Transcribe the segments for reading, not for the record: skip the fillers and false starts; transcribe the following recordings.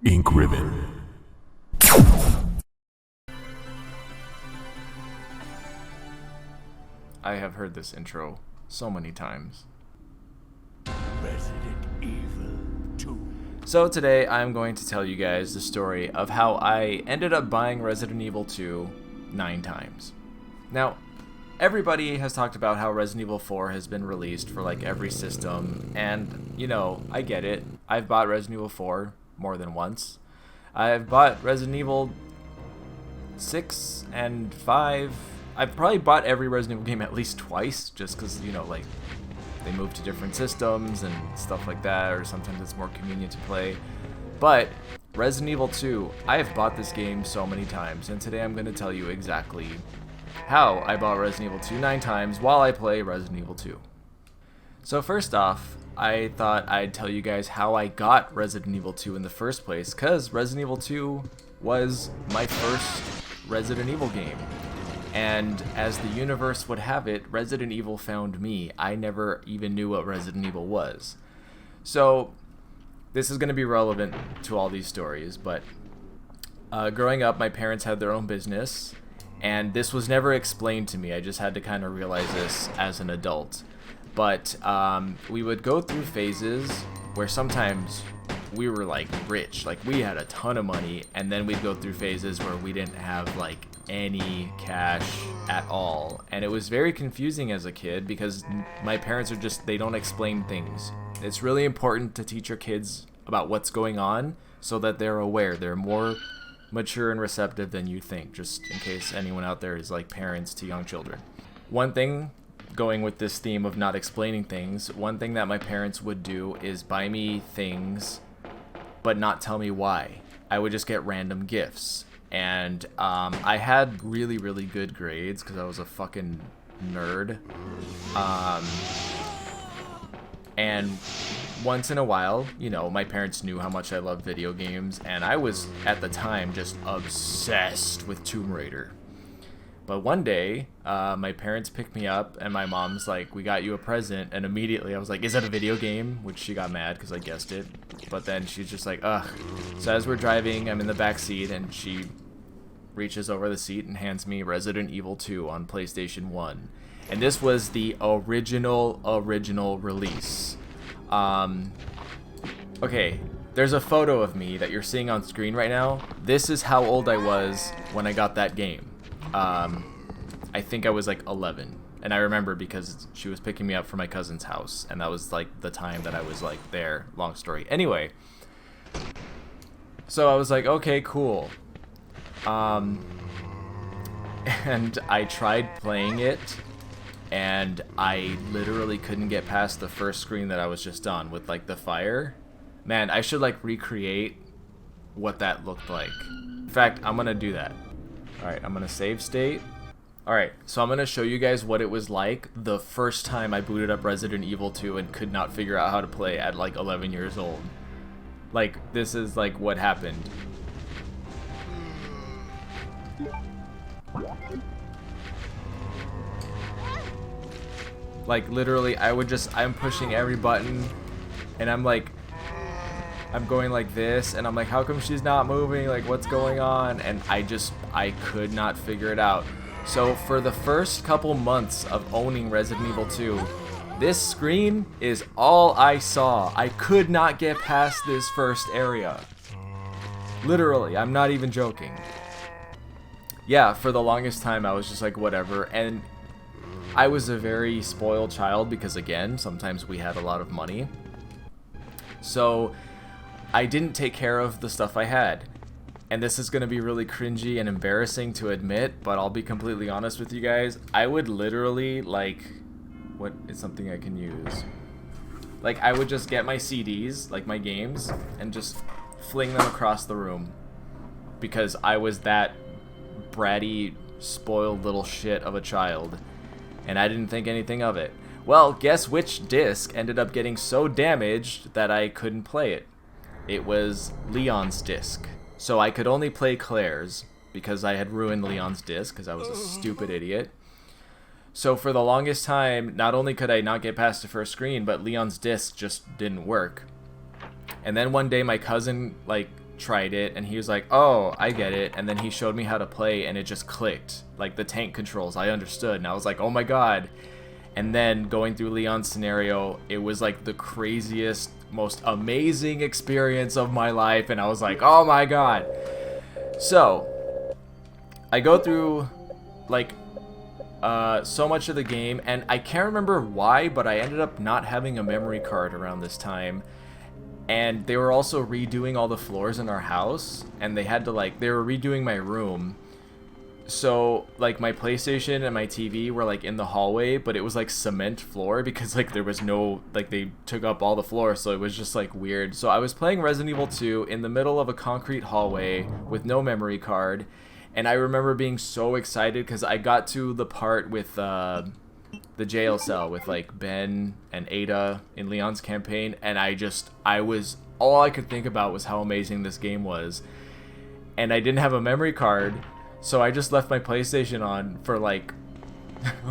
Ink ribbon. I have heard this intro so many times. Resident Evil 2. So today I'm going to tell you guys the story of how I ended up buying Resident Evil 2 9 times. Now, everybody has talked about how Resident Evil 4 has been released for like every system, and you know, I get it. I've bought Resident Evil 4 more than once. I've bought Resident Evil 6 and 5. I've probably bought every Resident Evil game at least twice, just because, you know, like, they move to different systems and stuff like that, or sometimes it's more convenient to play. But Resident Evil 2, I have bought this game so many times, and today I'm going to tell you exactly how I bought Resident Evil 2 9 times while I play Resident Evil 2. So first off, I thought I'd tell you guys how I got Resident Evil 2 in the first place, because Resident Evil 2 was my first Resident Evil game. And as the universe would have it, Resident Evil found me. I never even knew what Resident Evil was. So this is going to be relevant to all these stories, but growing up, my parents had their own business, and this was never explained to me. I just had to kind of realize this as an adult. But we would go through phases where sometimes we were like rich, like we had a ton of money, and then we'd go through phases where we didn't have like any cash at all, and it was very confusing as a kid because my parents are just, they don't explain things. It's really important to teach your kids about what's going on so that they're aware, they're more mature and receptive than you think, just in case anyone out there is like parents to young children. One thing, going with this theme of not explaining things, one thing that my parents would do is buy me things but not tell me why. I would just get random gifts. And I had really, really good grades because I was a fucking nerd. And once in a while, you know, my parents knew how much I loved video games, and I was, at the time, just obsessed with Tomb Raider. But one day, my parents picked me up, and my mom's like, we got you a present, and immediately I was like, is that a video game? Which she got mad because I guessed it. But then she's just like, ugh. So as we're driving, I'm in the back seat, and she reaches over the seat and hands me Resident Evil 2 on PlayStation 1. And this was the original release. Okay, there's a photo of me that you're seeing on screen right now. This is how old I was when I got that game. I think I was like 11, and I remember because she was picking me up from my cousin's house, and that was like the time that I was like there. Long story. Anyway, so I was like, okay, cool. And I tried playing it, and I literally couldn't get past the first screen that I was just on with like the fire. Man, I should like recreate what that looked like. In fact, I'm gonna do that. Alright, I'm gonna save state. Alright, so I'm gonna show you guys what it was like the first time I booted up Resident Evil 2 and could not figure out how to play at like 11 years old. Like, this is like what happened. Like, literally, I'm pushing every button, and I'm like, I'm going like this, and I'm like, how come she's not moving? Like, what's going on? And I could not figure it out. So for the first couple months of owning Resident Evil 2, this screen is all I saw. I could not get past this first area. Literally, I'm not even joking. Yeah, for the longest time, I was just like, whatever. And I was a very spoiled child because, again, sometimes we had a lot of money. So I didn't take care of the stuff I had. And this is going to be really cringy and embarrassing to admit, but I'll be completely honest with you guys. I would literally, like, what is something I can use? Like, I would just get my CDs, like my games, and just fling them across the room. Because I was that bratty, spoiled little shit of a child. And I didn't think anything of it. Well, guess which disc ended up getting so damaged that I couldn't play it? It was Leon's disc. So I could only play Claire's because I had ruined Leon's disc because I was a stupid idiot. So for the longest time, not only could I not get past the first screen, but Leon's disc just didn't work. And then one day my cousin, like, tried it, and he was like, oh, I get it, and then he showed me how to play, and it just clicked. Like, the tank controls, I understood, and I was like, oh my god. And then going through Leon's scenario, it was like the craziest, most amazing experience of my life, and I was like, oh my god. So, I go through, like, so much of the game, and I can't remember why, but I ended up not having a memory card around this time. And they were also redoing all the floors in our house, and they had to, like, they were redoing my room. So, like, my PlayStation and my TV were, like, in the hallway, but it was, like, cement floor because, like, there was no, like, they took up all the floor, so it was just, like, weird. So I was playing Resident Evil 2 in the middle of a concrete hallway with no memory card, and I remember being so excited because I got to the part with, the jail cell with, like, Ben and Ada in Leon's campaign, and all I could think about was how amazing this game was. And I didn't have a memory card, so I just left my PlayStation on for, like,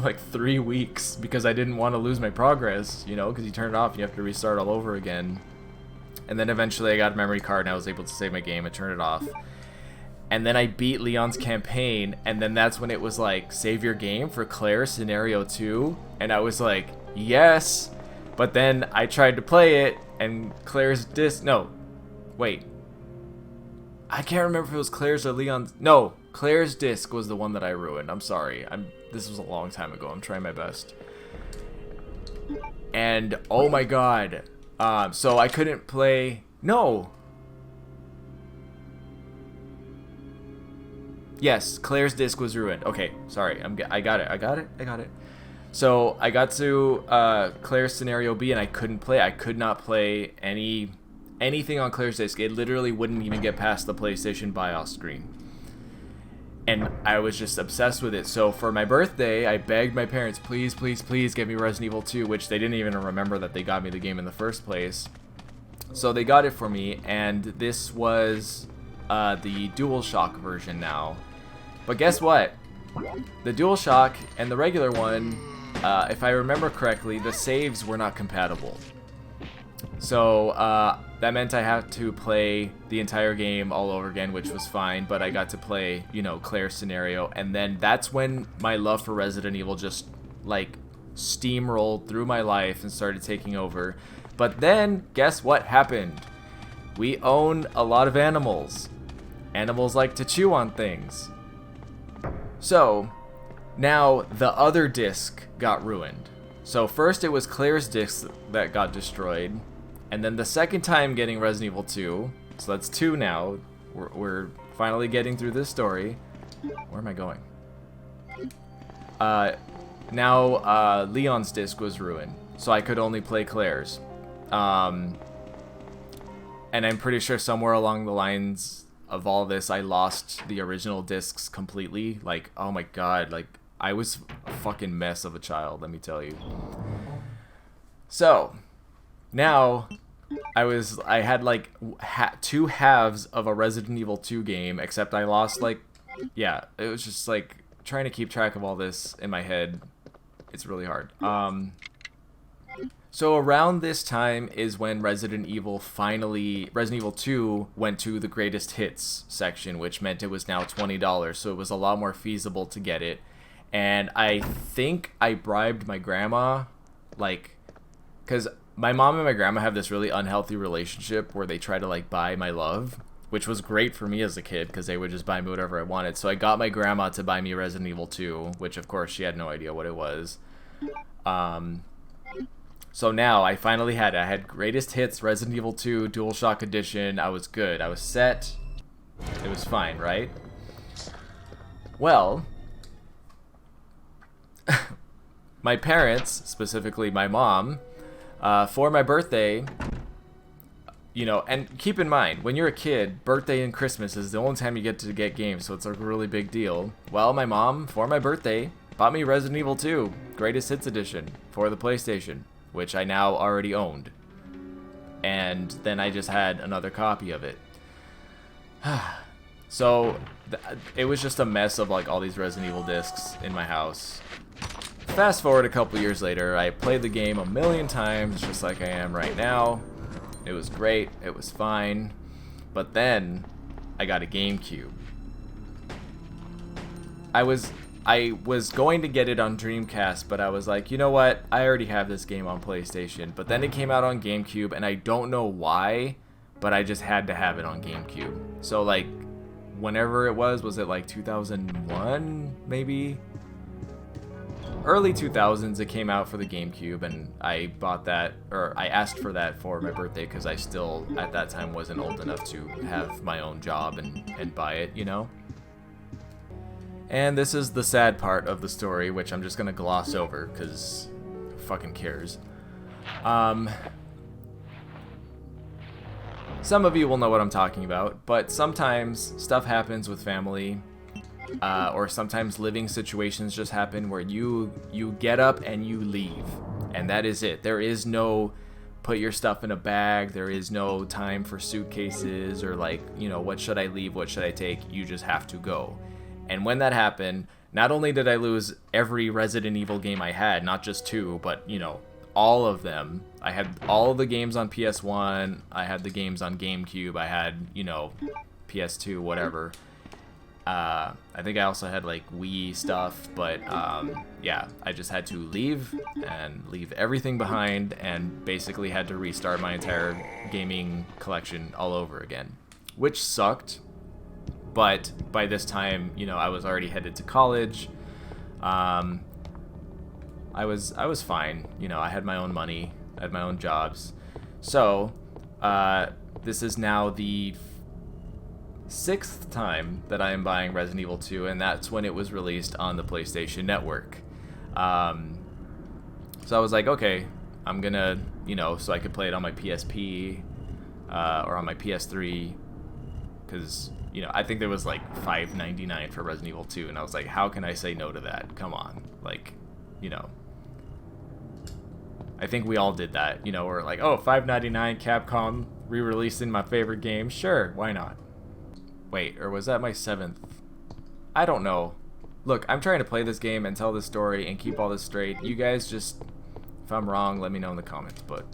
like 3 weeks because I didn't want to lose my progress, you know, because you turn it off and you have to restart all over again. And then eventually I got a memory card and I was able to save my game and turn it off. And then I beat Leon's campaign, and then that's when it was like, save your game for Claire's Scenario 2, and I was like, yes, but then I tried to play it, and Claire's disc, no, wait, I can't remember if it was Claire's or Leon's, no, Claire's disc was the one that I ruined, I'm sorry, this was a long time ago, I'm trying my best, and oh my god, so I couldn't play, no, yes, Claire's disc was ruined. Okay, sorry. I got it. So I got to Claire's Scenario B and I couldn't play. I could not play anything on Claire's disc. It literally wouldn't even get past the PlayStation BIOS screen. And I was just obsessed with it. So for my birthday, I begged my parents, please, please, please give me Resident Evil 2, which they didn't even remember that they got me the game in the first place. So they got it for me, and this was the DualShock version now. But guess what? The DualShock and the regular one, if I remember correctly, the saves were not compatible. So that meant I had to play the entire game all over again, which was fine, but I got to play, you know, Claire's Scenario, and then that's when my love for Resident Evil just, like, steamrolled through my life and started taking over. But then, guess what happened? We own a lot of animals. Animals like to chew on things. So, now the other disc got ruined. So first it was Claire's disc that got destroyed, and then the second time getting Resident Evil 2, so that's 2 now, we're finally getting through this story. Where am I going? Now Leon's disc was ruined, so I could only play Claire's. And I'm pretty sure somewhere along the lines of all this, I lost the original discs completely. Like, oh my god, like, I was a fucking mess of a child, let me tell you. So, now, I had, like, 2 halves of a Resident Evil 2 game, except I lost, like, yeah, it was just, like, trying to keep track of all this in my head. It's really hard. So around this time is when Resident Evil 2 went to the greatest hits section, which meant it was now $20, so it was a lot more feasible to get it. And I think I bribed my grandma, like, because my mom and my grandma have this really unhealthy relationship where they try to, like, buy my love, which was great for me as a kid because they would just buy me whatever I wanted. So I got my grandma to buy me Resident Evil 2, which of course she had no idea what it was. So now I finally had it. I had Greatest Hits, Resident Evil 2, DualShock Edition. I was good. I was set. It was fine, right? Well, my parents, specifically my mom, for my birthday, you know, and keep in mind, when you're a kid, birthday and Christmas is the only time you get to get games, so it's a really big deal. Well, my mom, for my birthday, bought me Resident Evil 2, Greatest Hits Edition, for the PlayStation, which I now already owned. And then I just had another copy of it. So, it was just a mess of, like, all these Resident Evil discs in my house. Fast forward a couple years later, I played the game a million times, just like I am right now. It was great, it was fine. But then I got a GameCube. I was going to get it on Dreamcast, but I was like, you know what? I already have this game on PlayStation. But then it came out on GameCube, and I don't know why, but I just had to have it on GameCube. So like, whenever it was it like 2001 maybe? Early 2000s it came out for the GameCube, and I bought that, or I asked for that for my birthday because I still at that time wasn't old enough to have my own job and buy it, you know? And this is the sad part of the story, which I'm just gonna gloss over because who fucking cares. Some of you will know what I'm talking about, but sometimes stuff happens with family, or sometimes living situations just happen where you get up and you leave, and that is it. There is no put your stuff in a bag. There is no time for suitcases or like, you know, what should I leave, what should I take? You just have to go. And when that happened, not only did I lose every Resident Evil game I had, not just 2, but, you know, all of them. I had all of the games on PS1, I had the games on GameCube, I had, you know, PS2, whatever. I think I also had, like, Wii stuff, but, yeah, I just had to leave everything behind and basically had to restart my entire gaming collection all over again, which sucked. But by this time, you know, I was already headed to college. I was fine. You know, I had my own money, I had my own jobs. So, this is now the 6th time that I am buying Resident Evil 2, and that's when it was released on the PlayStation Network. So I was like, okay, I'm gonna, you know, so I could play it on my PSP, or on my PS3, because, you know, I think there was like $5.99 for Resident Evil 2, and I was like, how can I say no to that? Come on, like, you know. I think we all did that, you know, we're like, oh, $5.99, Capcom re-releasing my favorite game, sure, why not? Wait, or was that my 7th? I don't know. Look, I'm trying to play this game and tell this story and keep all this straight. You guys just, if I'm wrong, let me know in the comments, but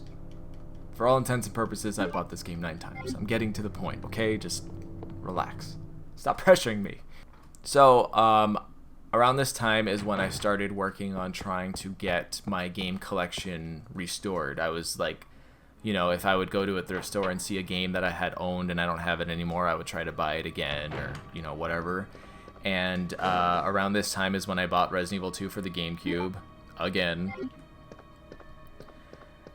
for all intents and purposes, I bought this game 9 times. I'm getting to the point, okay? Just relax. Stop pressuring me. So, around this time is when I started working on trying to get my game collection restored. I was like, you know, if I would go to a thrift store and see a game that I had owned and I don't have it anymore, I would try to buy it again, or, you know, whatever. And around this time is when I bought Resident Evil 2 for the GameCube again.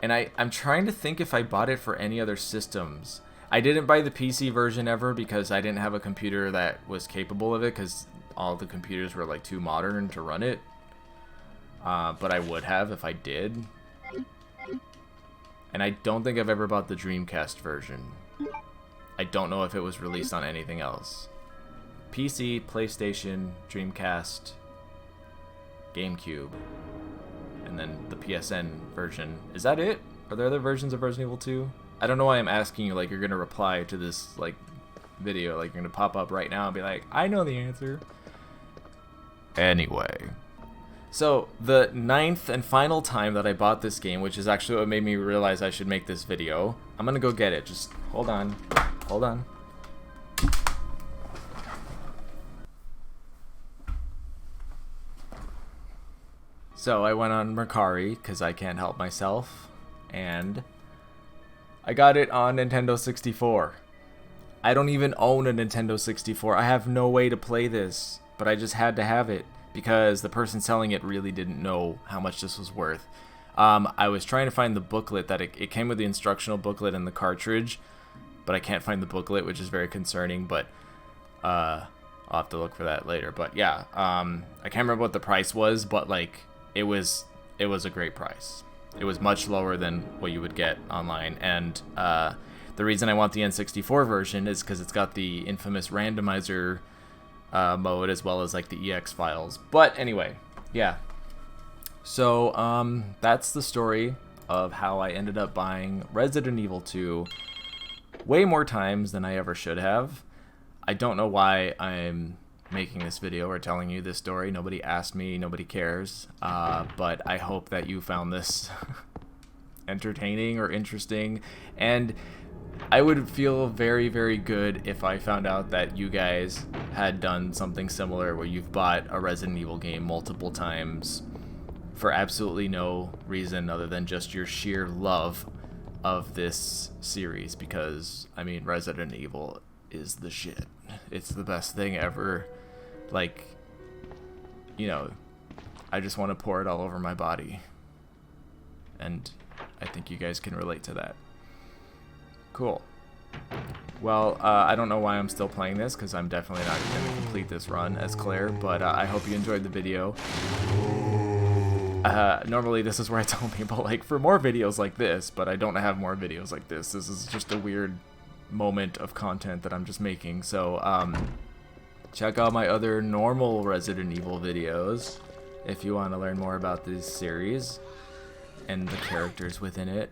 And I'm trying to think if I bought it for any other systems. I didn't buy the PC version ever because I didn't have a computer that was capable of it, because all the computers were like too modern to run it. But I would have if I did. And I don't think I've ever bought the Dreamcast version. I don't know if it was released on anything else. PC, PlayStation, Dreamcast, GameCube, and then the PSN version. Is that it? Are there other versions of Resident Evil 2? I don't know why I'm asking you like you're gonna reply to this like video, like you're gonna pop up right now and be like, I know the answer. Anyway. So, the 9th and final time that I bought this game, which is actually what made me realize I should make this video. I'm gonna go get it. Just hold on. Hold on. So, I went on Mercari, because I can't help myself, and I got it on Nintendo 64. I don't even own a Nintendo 64. I have no way to play this, but I just had to have it, because the person selling it really didn't know how much this was worth. I was trying to find the booklet that it came with, the instructional booklet and the cartridge, but I can't find the booklet, which is very concerning, but I'll have to look for that later. But yeah, I can't remember what the price was, but like it was a great price. It was much lower than what you would get online, and the reason I want the N64 version is because it's got the infamous randomizer mode, as well as like the EX files. But anyway, yeah. So that's the story of how I ended up buying Resident Evil 2 way more times than I ever should have. I don't know why I'm making this video or telling you this story. Nobody asked me, nobody cares. But I hope that you found this entertaining or interesting. And I would feel very, very good if I found out that you guys had done something similar where you've bought a Resident Evil game multiple times for absolutely no reason other than just your sheer love of this series, because, I mean, Resident Evil is the shit. It's the best thing ever. Like, you know, I just want to pour it all over my body. And I think you guys can relate to that. Cool. Well, I don't know why I'm still playing this, because I'm definitely not going to complete this run as Claire, but I hope you enjoyed the video. Normally this is where I tell people, like, for more videos like this, but I don't have more videos like this. This is just a weird moment of content that I'm just making. So, check out my other normal Resident Evil videos if you want to learn more about this series and the characters within it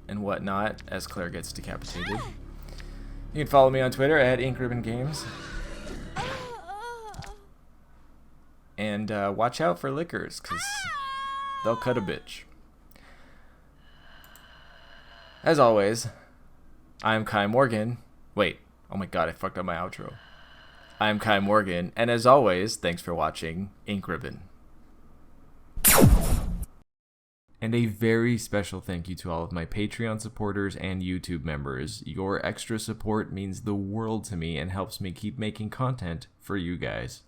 and whatnot as Claire gets decapitated. You can follow me on Twitter at InkRibbonGames. And watch out for lickers, because they'll cut a bitch. As always, I'm Kai Morgan. Wait, oh my god, I fucked up my outro. I'm Kai Morgan, and as always, thanks for watching Ink Ribbon. And a very special thank you to all of my Patreon supporters and YouTube members. Your extra support means the world to me and helps me keep making content for you guys.